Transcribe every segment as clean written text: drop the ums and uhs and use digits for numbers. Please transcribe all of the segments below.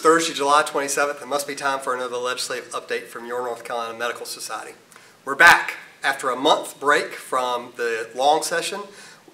Thursday, July 27th. It must be time for another legislative update from your North Carolina Medical Society. We're back after a month break from the long session.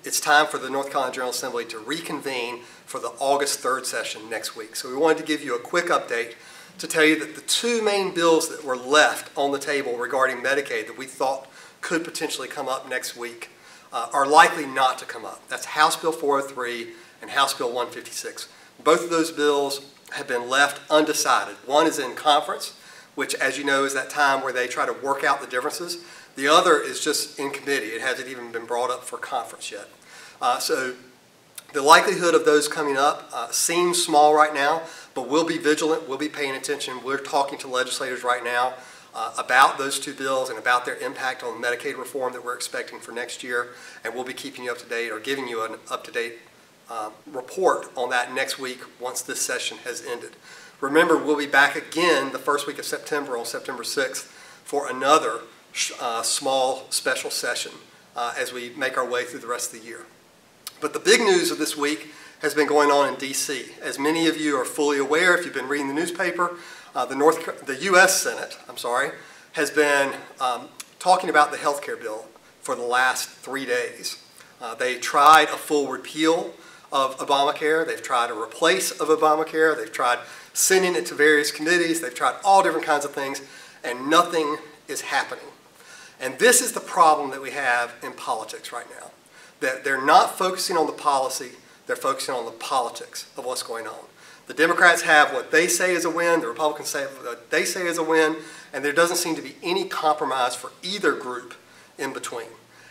It's time for the North Carolina General Assembly to reconvene for the August 3rd session next week. So we wanted to give you a quick update to tell you that the two main bills that were left on the table regarding Medicaid that we thought could potentially come up next week are likely not to come up. That's House Bill 403 and House Bill 156. Both of those bills have been left undecided. One is in conference, which, as you know, is that time where they try to work out the differences. The other is just in committee. It hasn't even been brought up for conference yet. So the likelihood of those coming up seems small right now, but we'll be vigilant. We'll be paying attention. We're talking to legislators right now about those two bills and about their impact on Medicaid reform that we're expecting for next year, and we'll be keeping you up to date or giving you an up-to-date report on that next week once this session has ended. Remember, we'll be back again the first week of September on September 6th for another small special session as we make our way through the rest of the year. But the big news of this week has been going on in D.C. As many of you are fully aware, if you've been reading the newspaper, the U.S. Senate, has been talking about the health care bill for the last 3 days. They tried a full repeal of Obamacare. They've tried a replace of Obamacare. They've tried sending it to various committees. They've tried all different kinds of things, and nothing is happening. And this is the problem that we have in politics right now, that they're not focusing on the policy, they're focusing on the politics of what's going on. The Democrats have what they say is a win, the Republicans say what they say is a win, and there doesn't seem to be any compromise for either group in between.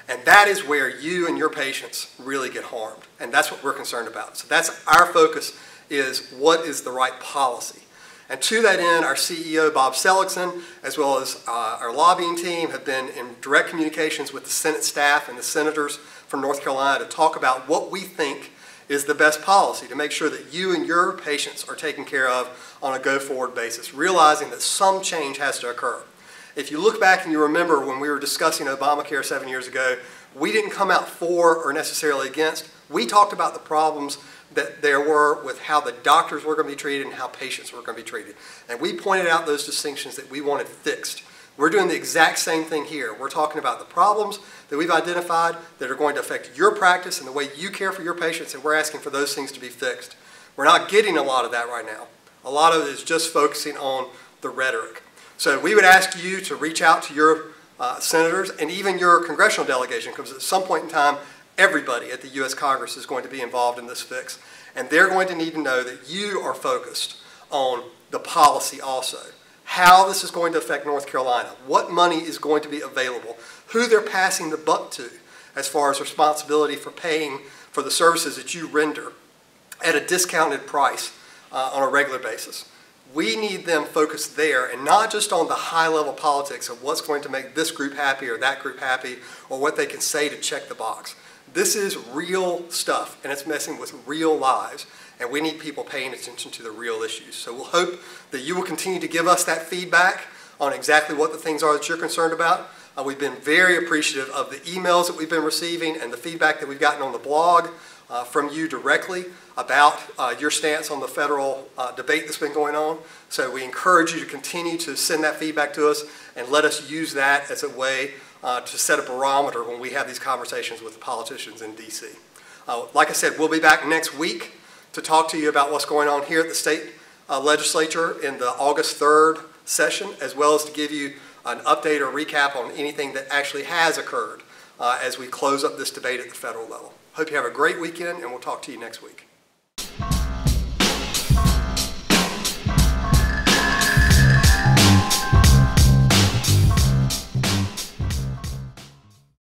And that is where you and your patients really get harmed. And that's what we're concerned about. So that's our focus, is what is the right policy. And to that end, our CEO, Bob Seligson, as well as our lobbying team, have been in direct communications with the Senate staff and the senators from North Carolina to talk about what we think is the best policy to make sure that you and your patients are taken care of on a go-forward basis, realizing that some change has to occur. If you look back and you remember when we were discussing Obamacare 7 years ago, we didn't come out for or necessarily against. We talked about the problems that there were with how the doctors were going to be treated and how patients were going to be treated. And we pointed out those distinctions that we wanted fixed. We're doing the exact same thing here. We're talking about the problems that we've identified that are going to affect your practice and the way you care for your patients, and we're asking for those things to be fixed. We're not getting a lot of that right now. A lot of it is just focusing on the rhetoric. So we would ask you to reach out to your senators and even your congressional delegation, because at some point in time, everybody at the U.S. Congress is going to be involved in this fix. And they're going to need to know that you are focused on the policy also. How this is going to affect North Carolina, what money is going to be available, who they're passing the buck to as far as responsibility for paying for the services that you render at a discounted price on a regular basis. We need them focused there and not just on the high-level politics of what's going to make this group happy or that group happy or what they can say to check the box. This is real stuff, and it's messing with real lives, and we need people paying attention to the real issues. So we'll hope that you will continue to give us that feedback on exactly what the things are that you're concerned about. We've been very appreciative of the emails that we've been receiving and the feedback that we've gotten on the blog from you directly about your stance on the federal debate that's been going on. So we encourage you to continue to send that feedback to us and let us use that as a way to set a barometer when we have these conversations with the politicians in D.C. Like I said, we'll be back next week to talk to you about what's going on here at the state legislature in the August 3rd session, as well as to give you an update or recap on anything that actually has occurred as we close up this debate at the federal level. Hope you have a great weekend, and we'll talk to you next week.